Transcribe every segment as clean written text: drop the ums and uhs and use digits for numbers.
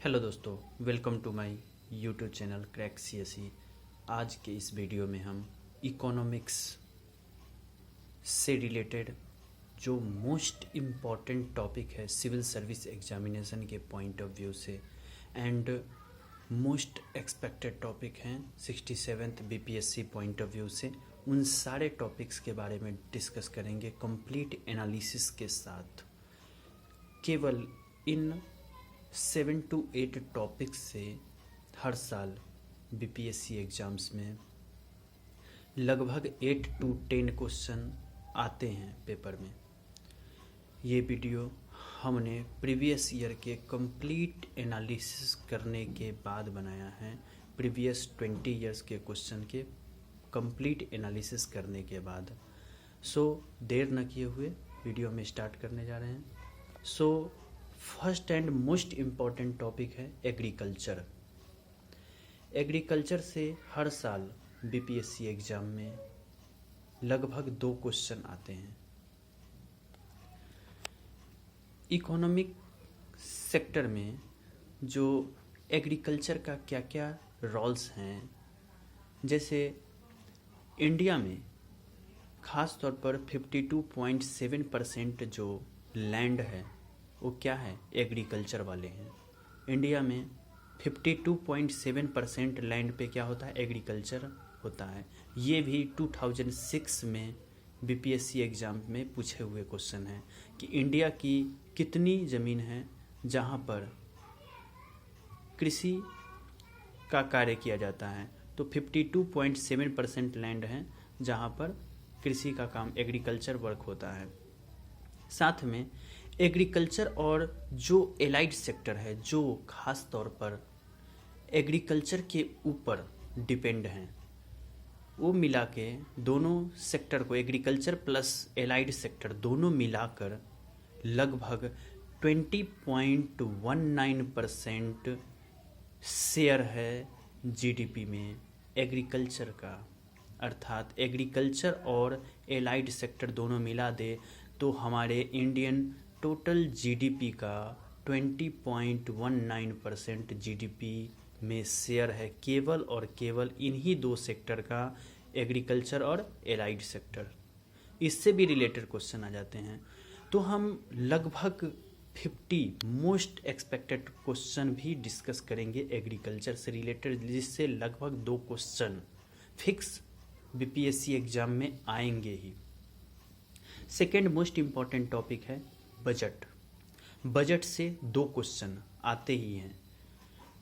Hello दोस्तों, welcome to my YouTube channel crack CSE. आज के इस वीडियो में हम इकोनॉमिक्स से रिलेटेड जो मोस्ट इम्पॉर्टेंट टॉपिक है सिविल सर्विस एग्जामिनेशन के पॉइंट ऑफ व्यू से एंड मोस्ट एक्सपेक्टेड टॉपिक हैं 67th BPSC point of view से, उन सारे टॉपिक्स के बारे में डिस्कस करेंगे कंप्लीट एनालिसिस के साथ। केवल इन 7 to 8 टॉपिक्स से हर साल बीपीएससी एग्ज़ाम्स में लगभग 8 to 10 क्वेश्चन आते हैं पेपर में। ये वीडियो हमने प्रीवियस ईयर के कंप्लीट एनालिसिस करने के बाद बनाया है। प्रीवियस 20 इयर्स के क्वेश्चन के कंप्लीट एनालिसिस करने के बाद। देर न किए हुए वीडियो में स्टार्ट करने जा रहे हैं। First and most important topic है एग्रीकल्चर। एग्रीकल्चर से हर साल बीपीएससी एग्जाम में लगभग 2 क्वेश्चन आते हैं। इकोनॉमिक सेक्टर में जो एग्रीकल्चर का क्या क्या रोल्स हैं, जैसे इंडिया में ख़ास तौर पर 52.7% जो लैंड है वो क्या है, एग्रीकल्चर वाले हैं। इंडिया में 52.7% लैंड पे क्या होता है, एग्रीकल्चर होता है। ये भी 2006 में बीपीएससी एग्ज़ाम में पूछे हुए क्वेश्चन है कि इंडिया की कितनी ज़मीन है जहाँ पर कृषि का कार्य किया जाता है। तो 52.7% लैंड है जहाँ पर कृषि का काम, एग्रीकल्चर वर्क होता है। साथ में एग्रीकल्चर और जो एलाइड सेक्टर है, जो खास तौर पर एग्रीकल्चर के ऊपर डिपेंड हैं, वो मिला के दोनों सेक्टर को, एग्रीकल्चर प्लस एलाइड सेक्टर दोनों मिलाकर लगभग 20.19% शेयर है जीडीपी में एग्रीकल्चर का। अर्थात एग्रीकल्चर और एलाइड सेक्टर दोनों मिला दे तो हमारे इंडियन टोटल जीडीपी का 20.19% जीडीपी में शेयर है केवल और केवल इन्हीं 2 सेक्टर का, एग्रीकल्चर और एलाइड सेक्टर। इससे भी रिलेटेड क्वेश्चन आ जाते हैं। तो हम लगभग 50 मोस्ट एक्सपेक्टेड क्वेश्चन भी डिस्कस करेंगे एग्रीकल्चर से रिलेटेड, जिससे लगभग 2 क्वेश्चन फिक्स बीपीएससी एग्जाम में आएंगे ही। सेकेंड मोस्ट इम्पॉर्टेंट टॉपिक है बजट। बजट से 2 क्वेश्चन आते ही हैं,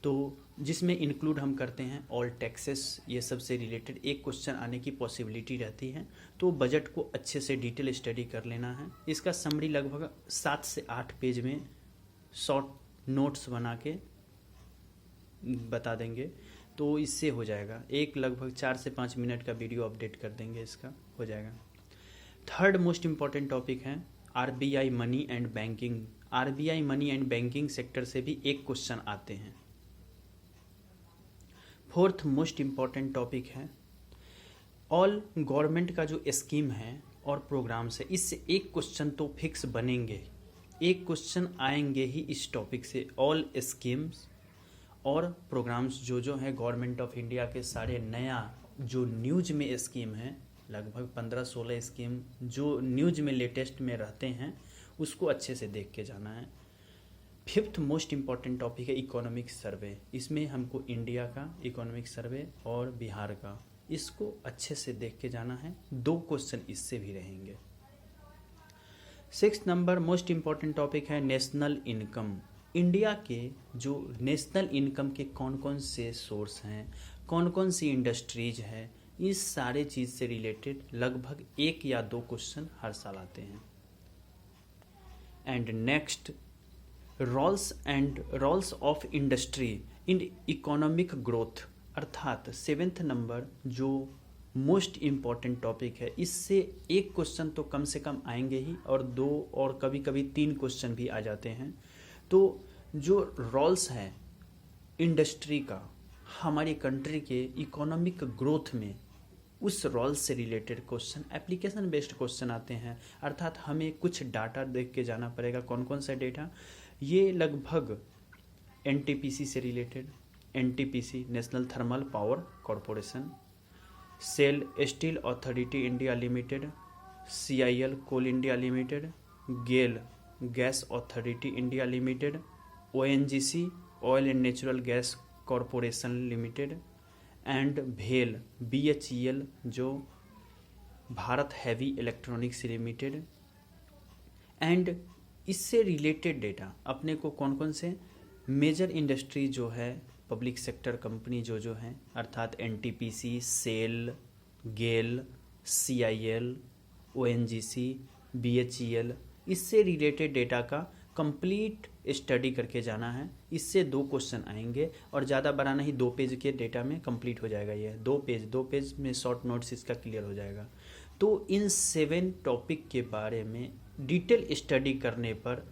तो जिसमें इंक्लूड हम करते हैं ऑल टैक्सेस, ये सब से रिलेटेड एक क्वेश्चन आने की पॉसिबिलिटी रहती है। तो बजट को अच्छे से डिटेल स्टडी कर लेना है। इसका समरी लगभग 7 से 8 पेज में शॉर्ट नोट्स बना के बता देंगे, तो इससे हो जाएगा। एक लगभग 4 से 5 मिनट का वीडियो अपडेट कर देंगे, इसका हो जाएगा। थर्ड मोस्ट इम्पॉर्टेंट टॉपिक है RBI money and banking. RBI money and banking sector से भी एक क्वेश्चन आते हैं। फोर्थ मोस्ट इम्पॉर्टेंट टॉपिक है ऑल गवर्नमेंट का जो स्कीम है और प्रोग्राम्स है, इससे एक क्वेश्चन तो फिक्स बनेंगे, एक क्वेश्चन आएंगे ही इस टॉपिक से। ऑल स्कीम्स और प्रोग्राम्स जो है गवर्नमेंट ऑफ इंडिया के, सारे नया जो न्यूज में स्कीम है, लगभग 15-16 स्कीम जो न्यूज में लेटेस्ट में रहते हैं, उसको अच्छे से देख के जाना है। फिफ्थ मोस्ट इम्पॉर्टेंट टॉपिक है इकोनॉमिक सर्वे। इसमें हमको इंडिया का इकोनॉमिक सर्वे और बिहार का, इसको अच्छे से देख के जाना है। 2 क्वेश्चन इससे भी रहेंगे। 6 नंबर मोस्ट इम्पॉर्टेंट टॉपिक है नेशनल इनकम। इंडिया के जो नेशनल इनकम के कौन कौन से सोर्स हैं, कौन कौन सी इंडस्ट्रीज है, इस सारे चीज़ से रिलेटेड लगभग 1 या 2 क्वेश्चन हर साल आते हैं। And next roles of industry in economic growth, अर्थात 7th नंबर जो मोस्ट इम्पॉर्टेंट टॉपिक है, इससे एक क्वेश्चन तो कम से कम आएंगे ही, और 2 और कभी कभी 3 क्वेश्चन भी आ जाते हैं। तो जो रोल्स है इंडस्ट्री का हमारी कंट्री के इकोनॉमिक ग्रोथ में, उस रोल से related question, application based question आते हैं। अर्थात हमें कुछ डाटा देख के जाना पड़ेगा। कौन कौन सा डेटा, ये लगभग एनटीपीसी से related, NTPC National Thermal Power Corporation, SAIL Steel Authority India Limited, CIL Coal India Limited, GAIL Gas Authority India Limited, ONGC Oil and Natural Gas Corporation Limited and भेल बीएचईएल जो Bharat Heavy Electronics Limited. And इससे related data अपने को कौन कौन से major industry जो है, पब्लिक सेक्टर कंपनी जो हैं अर्थात एनटीपीसी, सेल, गेल, सीआईएल, ओएनजीसी, बीएचईएल, इससे रिलेटेड डेटा का कंप्लीट स्टडी करके जाना है। इससे 2 क्वेश्चन आएंगे और ज़्यादा बड़ा नहीं, 2 पेज के डेटा में कंप्लीट हो जाएगा। ये 2 पेज में शॉर्ट नोट्स इसका क्लियर हो जाएगा। तो इन 7 टॉपिक के बारे में डिटेल स्टडी करने पर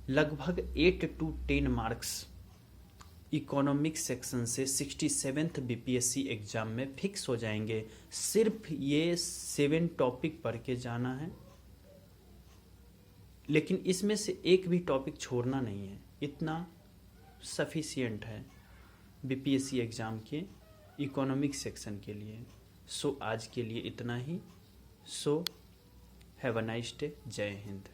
लगभग 8 to 10 मार्क्स इकोनॉमिक्स सेक्शन से 67th बीपीएससी एग्ज़ाम में फिक्स हो जाएंगे। सिर्फ ये 7 टॉपिक पढ़ के जाना है, लेकिन इसमें से एक भी टॉपिक छोड़ना नहीं है, इतना सफिशिएंट है बीपीएससी एग्ज़ाम के इकोनॉमिक्स सेक्शन के लिए। सो आज के लिए इतना ही। So have a nice day. जय हिंद।